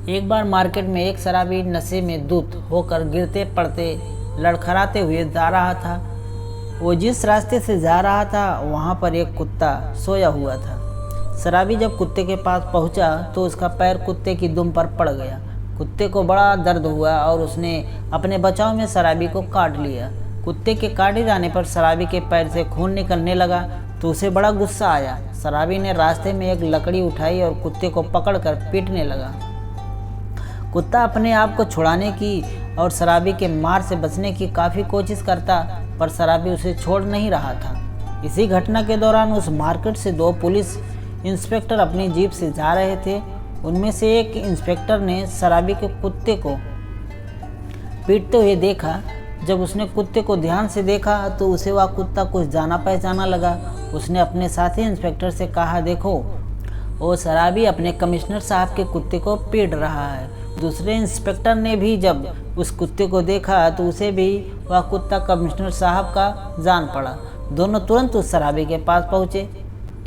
एक बार मार्केट में एक शराबी नशे में धुत होकर गिरते पड़ते लड़खड़ाते हुए जा रहा था। वो जिस रास्ते से जा रहा था वहाँ पर एक कुत्ता सोया हुआ था। शराबी जब कुत्ते के पास पहुँचा तो उसका पैर कुत्ते की दुम पर पड़ गया। कुत्ते को बड़ा दर्द हुआ और उसने अपने बचाव में शराबी को काट लिया। कुत्ते के काटे जाने पर शराबी के पैर से खून निकलने लगा तो उसे बड़ा गुस्सा आया। शराबी ने रास्ते में एक लकड़ी उठाई और कुत्ते को पकड़कर पीटने लगा। कुत्ता अपने आप को छुड़ाने की और शराबी के मार से बचने की काफ़ी कोशिश करता, पर शराबी उसे छोड़ नहीं रहा था। इसी घटना के दौरान उस मार्केट से दो पुलिस इंस्पेक्टर अपनी जीप से जा रहे थे। उनमें से एक इंस्पेक्टर ने शराबी के कुत्ते को पीटते हुए देखा। जब उसने कुत्ते को ध्यान से देखा तो उसे वह कुत्ता कुछ जाना पहचाना लगा। उसने अपने साथी इंस्पेक्टर से कहा, देखो, वो शराबी अपने कमिश्नर साहब के कुत्ते को पीट रहा है। दूसरे इंस्पेक्टर ने भी जब उस कुत्ते को देखा तो उसे भी वह कुत्ता कमिश्नर साहब का जान पड़ा। दोनों तुरंत उस शराबी के पास पहुँचे,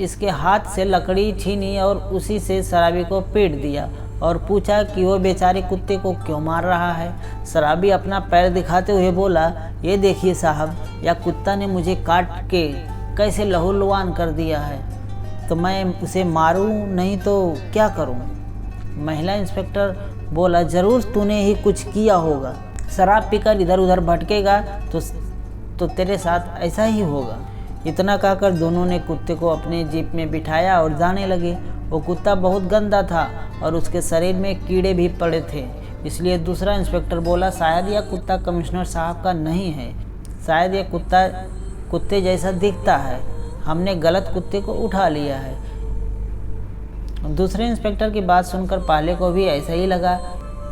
इसके हाथ से लकड़ी छीनी और उसी से शराबी को पीट दिया और पूछा कि वो बेचारे कुत्ते को क्यों मार रहा है। शराबी अपना पैर दिखाते हुए बोला, ये देखिए साहब, यह कुत्ता ने मुझे काट के कैसे लहूलुहान कर दिया है, तो मैं उसे मारूं नहीं तो क्या करूं। महिला इंस्पेक्टर बोला, ज़रूर तूने ही कुछ किया होगा। शराब पीकर इधर उधर भटकेगा तो तेरे साथ ऐसा ही होगा। इतना कहकर दोनों ने कुत्ते को अपने जीप में बिठाया और जाने लगे। वो कुत्ता बहुत गंदा था और उसके शरीर में कीड़े भी पड़े थे। इसलिए दूसरा इंस्पेक्टर बोला, शायद यह कुत्ता कमिश्नर साहब का नहीं है, शायद यह कुत्ता कुत्ते जैसा दिखता है, हमने गलत कुत्ते को उठा लिया है। दूसरे इंस्पेक्टर की बात सुनकर पहले को भी ऐसा ही लगा,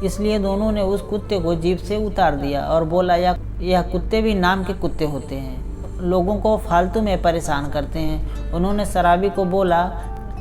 इसलिए दोनों ने उस कुत्ते को जीप से उतार दिया और बोला, यह कुत्ते भी नाम के कुत्ते होते हैं, लोगों को फालतू में परेशान करते हैं। उन्होंने शराबी को बोला,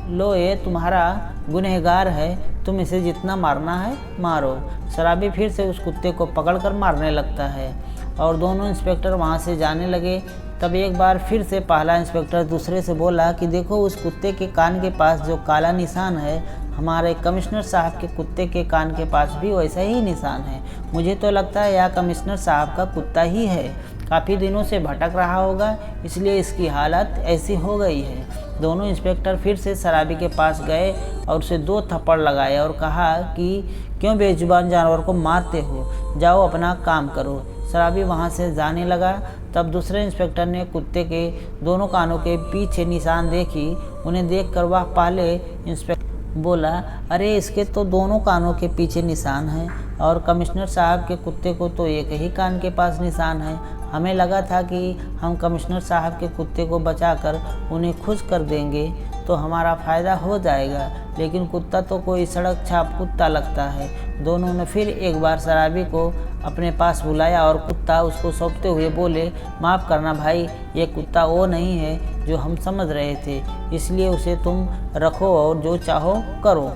लो, ये तुम्हारा गुनहगार है, तुम इसे जितना मारना है मारो। शराबी फिर से उस कुत्ते को पकड़कर मारने लगता है और दोनों इंस्पेक्टर वहाँ से जाने लगे। तब एक बार फिर से पहला इंस्पेक्टर दूसरे से बोला कि देखो, उस कुत्ते के कान के पास जो काला निशान है, हमारे कमिश्नर साहब के कुत्ते के कान के पास भी वैसा ही निशान है। मुझे तो लगता है यह कमिश्नर साहब का कुत्ता ही है, काफ़ी दिनों से भटक रहा होगा, इसलिए इसकी हालत ऐसी हो गई है। दोनों इंस्पेक्टर फिर से शराबी के पास गए और उसे 2 थप्पड़ लगाए और कहा कि क्यों बेजुबान जानवर को मारते हो, जाओ अपना काम करो। शराबी वहाँ से जाने लगा। तब दूसरे इंस्पेक्टर ने कुत्ते के दोनों कानों के पीछे निशान देखी। उन्हें देखकर वह पहले इंस्पेक्टर बोला, अरे इसके तो दोनों कानों के पीछे निशान हैं और कमिश्नर साहब के कुत्ते को तो एक ही कान के पास निशान है। हमें लगा था कि हम कमिश्नर साहब के कुत्ते को बचाकर उन्हें खुश कर देंगे तो हमारा फ़ायदा हो जाएगा, लेकिन कुत्ता तो कोई सड़क छाप कुत्ता लगता है। दोनों ने फिर एक बार शराबी को अपने पास बुलाया और कुत्ता उसको सौंपते हुए बोले, माफ़ करना भाई, ये कुत्ता वो नहीं है जो हम समझ रहे थे, इसलिए उसे तुम रखो और जो चाहो करो।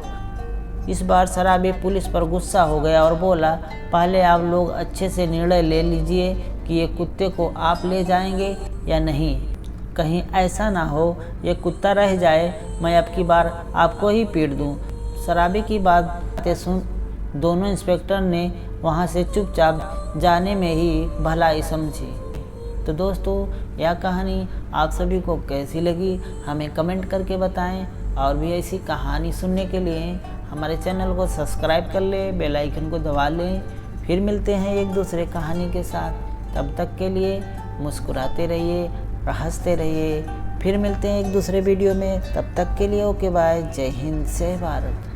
इस बार शराबी पुलिस पर गुस्सा हो गया और बोला, पहले आप लोग अच्छे से निर्णय ले लीजिए कि ये कुत्ते को आप ले जाएंगे या नहीं। कहीं ऐसा ना हो ये कुत्ता रह जाए, मैं अब की बार आपको ही पीट दूं। शराबी की बातें सुन दोनों इंस्पेक्टर ने वहां से चुपचाप जाने में ही भलाई समझी। तो दोस्तों, यह कहानी आप सभी को कैसी लगी हमें कमेंट करके बताएं और भी ऐसी कहानी सुनने के लिए हमारे चैनल को सब्सक्राइब कर लें, बेल आइकन को दबा लें। फिर मिलते हैं एक दूसरे कहानी के साथ। तब तक के लिए मुस्कुराते रहिए, हंसते रहिए। फिर मिलते हैं एक दूसरे वीडियो में। तब तक के लिए ओके बाय। जय हिंद, जय भारत।